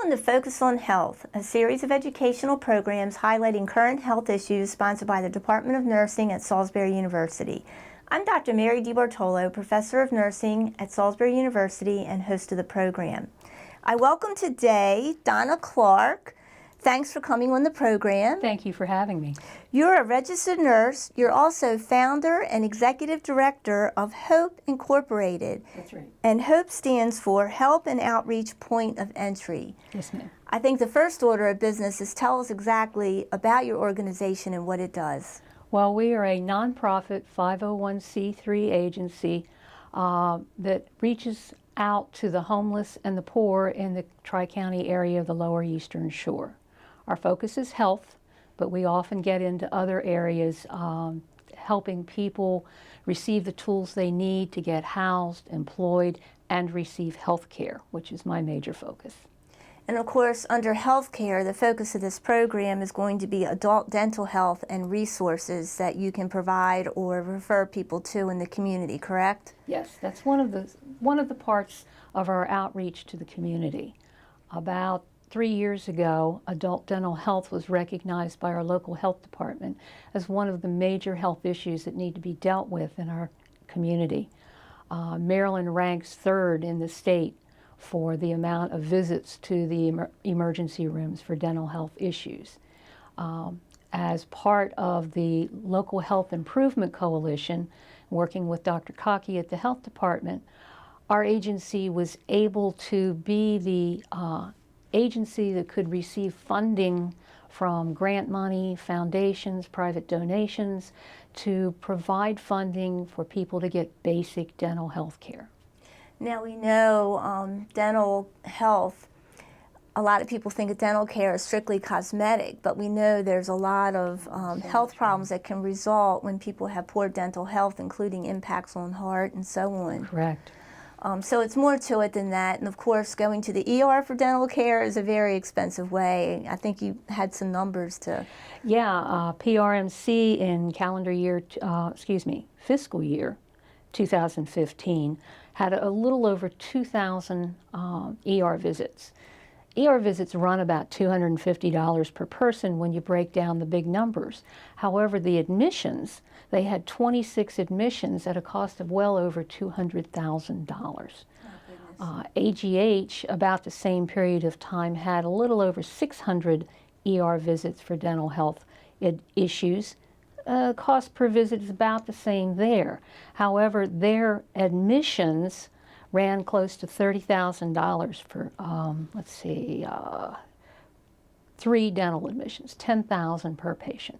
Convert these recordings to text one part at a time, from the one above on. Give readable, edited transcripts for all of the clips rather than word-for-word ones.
Welcome to Focus on Health, a series of educational programs highlighting current health issues sponsored by the Department of Nursing at Salisbury University. I'm Dr. Mary DiBartolo, Professor of Nursing at Salisbury University and host of the program. I welcome today Donna Clark. Thanks for coming on the program. Thank you for having me. You're a registered nurse. You're also founder and executive director of HOPE Incorporated. That's right. And HOPE stands for Help and Outreach Point of Entry. Yes, ma'am. I think the first order of business is tell us exactly about your organization and what it does. Well, we are a nonprofit 501c3 agency that reaches out to the homeless and the poor in the Tri-County area of the Lower Eastern Shore. Our focus is health, but we often get into other areas, helping people receive the tools they need to get housed, employed, and receive health care, which is my major focus. And of course, under healthcare, the focus of this program is going to be adult dental health and resources that you can provide or refer people to in the community, correct? Yes, that's one of the parts of our outreach to the community. About 3 years ago, adult dental health was recognized by our local health department as one of the major health issues that need to be dealt with in our community. Maryland ranks third in the state for the amount of visits to the emergency rooms for dental health issues. As part of the Local Health Improvement Coalition, working with Dr. Cockey at the health department, our agency was able to be the agency that could receive funding from grant money, foundations, private donations to provide funding for people to get basic dental health care. Now we know dental health, a lot of people think of dental care as strictly cosmetic, but we know there's a lot of health problems that can result when people have poor dental health, including impacts on heart and so on. Correct. So it's more to it than that. And of course, going to the ER for dental care is a very expensive way. I think you had some numbers to... Yeah, PRMC in fiscal year 2015 had a little over 2,000 ER visits. ER visits run about $250 per person when you break down the big numbers. However, the admissions, they had 26 admissions at a cost of well over $200,000. AGH, about the same period of time, had a little over 600 ER visits for dental health issues. Cost per visit is about the same there. However, their admissions ran close to $30,000 for, 3 dental admissions, $10,000 per patient.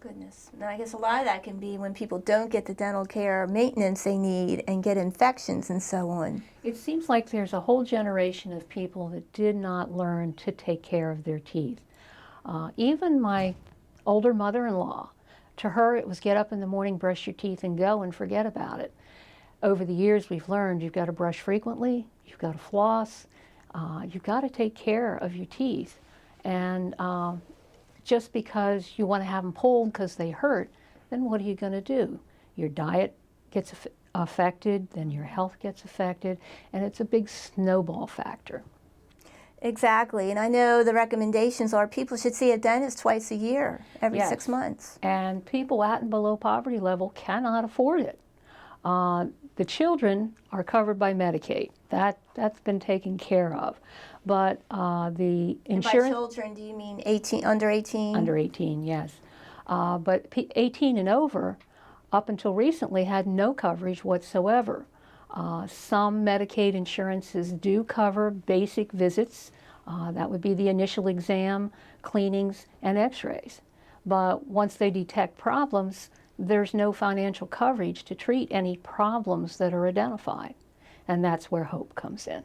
Goodness. Now, I guess a lot of that can be when people don't get the dental care maintenance they need and get infections and so on. It seems like there's a whole generation of people that did not learn to take care of their teeth. Even my older mother-in-law, to her it was get up in the morning, brush your teeth, and go and forget about it. Over the years, we've learned you've got to brush frequently, you've got to floss, you've got to take care of your teeth. And just because you want to have them pulled because they hurt, then what are you going to do? Your diet gets affected, then your health gets affected, and it's a big snowball factor. Exactly, and I know the recommendations are people should see a dentist twice a year, every 6 months. And people at and below poverty level cannot afford it. The children are covered by Medicaid. That's been taken care of. But the insurance... And by children, do you mean 18, under 18? Under 18, yes. But 18 and over, up until recently, had no coverage whatsoever. Some Medicaid insurances do cover basic visits. That would be the initial exam, cleanings, and x-rays. But once they detect problems, there's no financial coverage to treat any problems that are identified. And that's where HOPE comes in.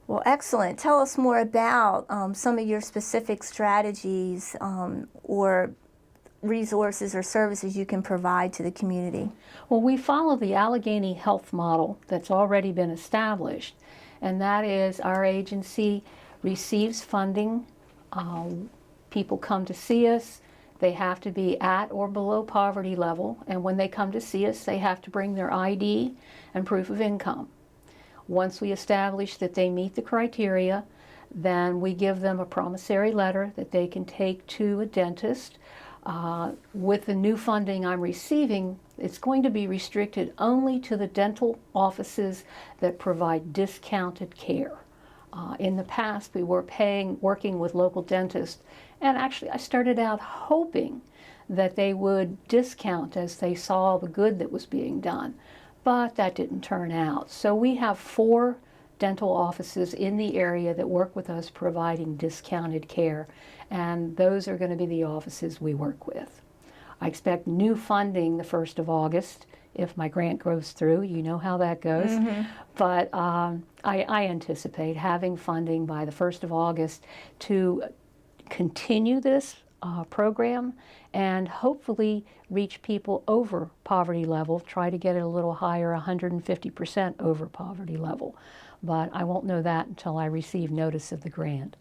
Well, excellent. Tell us more about some of your specific strategies or resources or services you can provide to the community. Well, we follow the Allegheny Health model that's already been established, and that is our agency receives funding. People come to see us. They have to be at or below poverty level, and when they come to see us, they have to bring their ID and proof of income. Once we establish that they meet the criteria, then we give them a promissory letter that they can take to a dentist. With the new funding I'm receiving, it's going to be restricted only to the dental offices that provide discounted care. In the past, we were working with local dentists, and actually I started out hoping that they would discount as they saw the good that was being done, but that didn't turn out. So we have 4 dental offices in the area that work with us providing discounted care, and those are going to be the offices we work with. I expect new funding the 1st of August if my grant goes through. You know how that goes. But I anticipate having funding by the 1st of August to continue this program and hopefully reach people over poverty level, try to get it a little higher, 150% over poverty level. But I won't know that until I receive notice of the grant.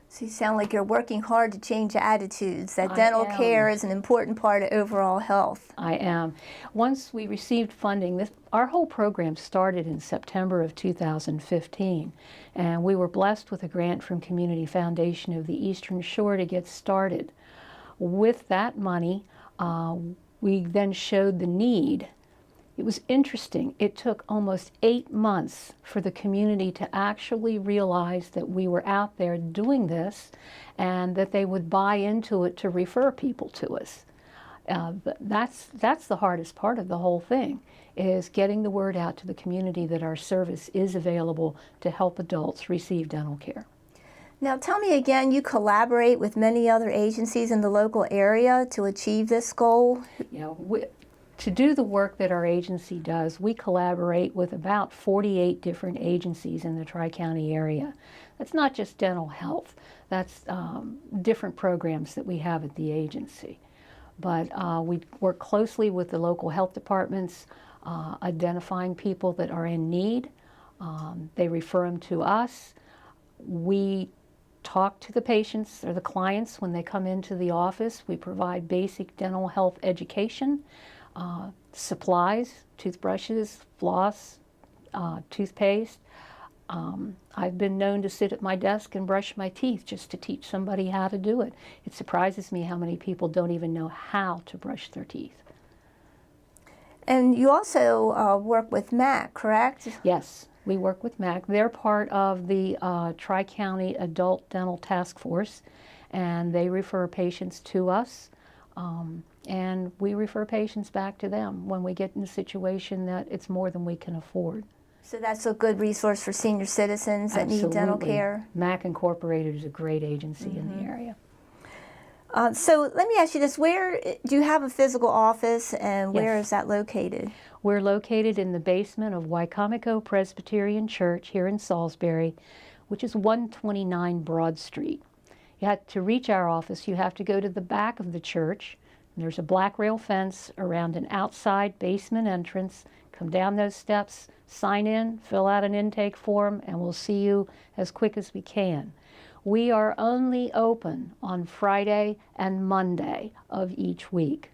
So you sound like you're working hard to change attitudes, that I dental am. care is an important part of overall health. I am. Once we received funding, our whole program started in September of 2015, and we were blessed with a grant from Community Foundation of the Eastern Shore to get started. With that money, we then showed the need. It was interesting. It took almost 8 months for the community to actually realize that we were out there doing this and that they would buy into it to refer people to us. But that's the hardest part of the whole thing, is getting the word out to the community that our service is available to help adults receive dental care. Now tell me again, you collaborate with many other agencies in the local area to achieve this goal? You know, to do the work that our agency does, we collaborate with about 48 different agencies in the Tri-County area. That's not just dental health, that's different programs that we have at the agency. But we work closely with the local health departments, identifying people that are in need. They refer them to us. We talk to the patients or the clients when they come into the office. We provide basic dental health education. Supplies, toothbrushes, floss, toothpaste. I've been known to sit at my desk and brush my teeth just to teach somebody how to do it. It surprises me how many people don't even know how to brush their teeth. And you also work with MAC, correct? Yes, we work with MAC. They're part of the Tri-County Adult Dental Task Force, and they refer patients to us. And we refer patients back to them when we get in a situation that it's more than we can afford. So that's a good resource for senior citizens that need dental Absolutely. care? MAC Incorporated is a great agency in the area. So let me ask you this, where do you have a physical office and where Yes. is that located? We're located in the basement of Wicomico Presbyterian Church here in Salisbury, which is 129 Broad Street. To reach our office, you have to go to the back of the church. There's a black rail fence around an outside basement entrance. Come down those steps, sign in, fill out an intake form, and we'll see you as quick as we can. We are only open on Friday and Monday of each week.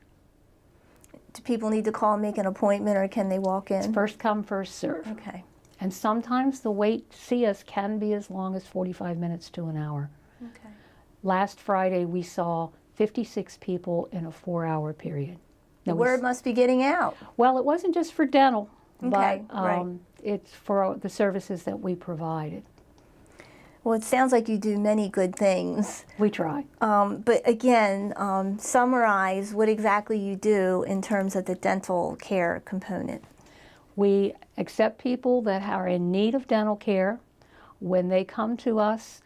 Do people need to call and make an appointment, or can they walk in? It's first come, first serve. Okay. And sometimes the wait to see us can be as long as 45 minutes to an hour. Okay. Last Friday, we saw 56 people in a 4-hour period. The Now, word must be getting out. well, it wasn't just for dental, Okay, but right. it's for the services that we provided. Well, it sounds like you do many good things. We try. But again, summarize what exactly you do in terms of the dental care component. We accept people that are in need of dental care. When they come to us,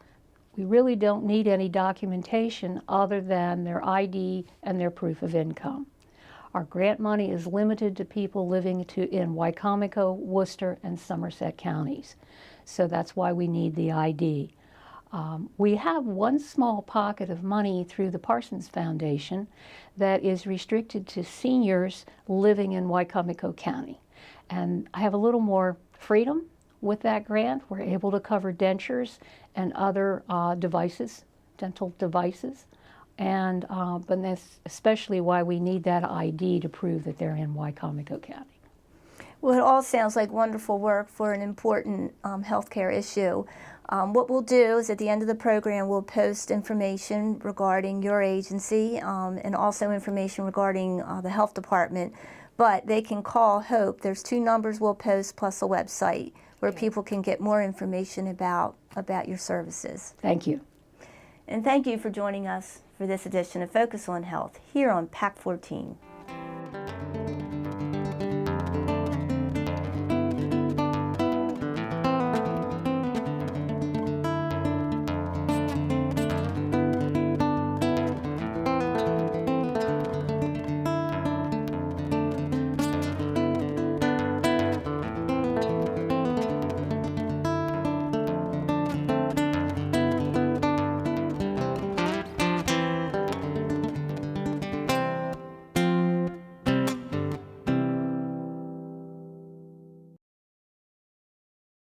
we really don't need any documentation other than their ID and their proof of income. Our grant money is limited to people living in Wicomico, Worcester, and Somerset counties. So that's why we need the ID. We have one small pocket of money through the Parsons Foundation that is restricted to seniors living in Wicomico County. And I have a little more freedom with that grant. We're able to cover dentures and other devices, dental devices. And but that's especially why we need that ID to prove that they're in Wicomico County. Well, it all sounds like wonderful work for an important healthcare issue. What we'll do is at the end of the program, we'll post information regarding your agency and also information regarding the health department. But they can call HOPE. There's 2 numbers we'll post plus a website where people can get more information about your services. Thank you. And thank you for joining us for this edition of Focus on Health here on PAC 14.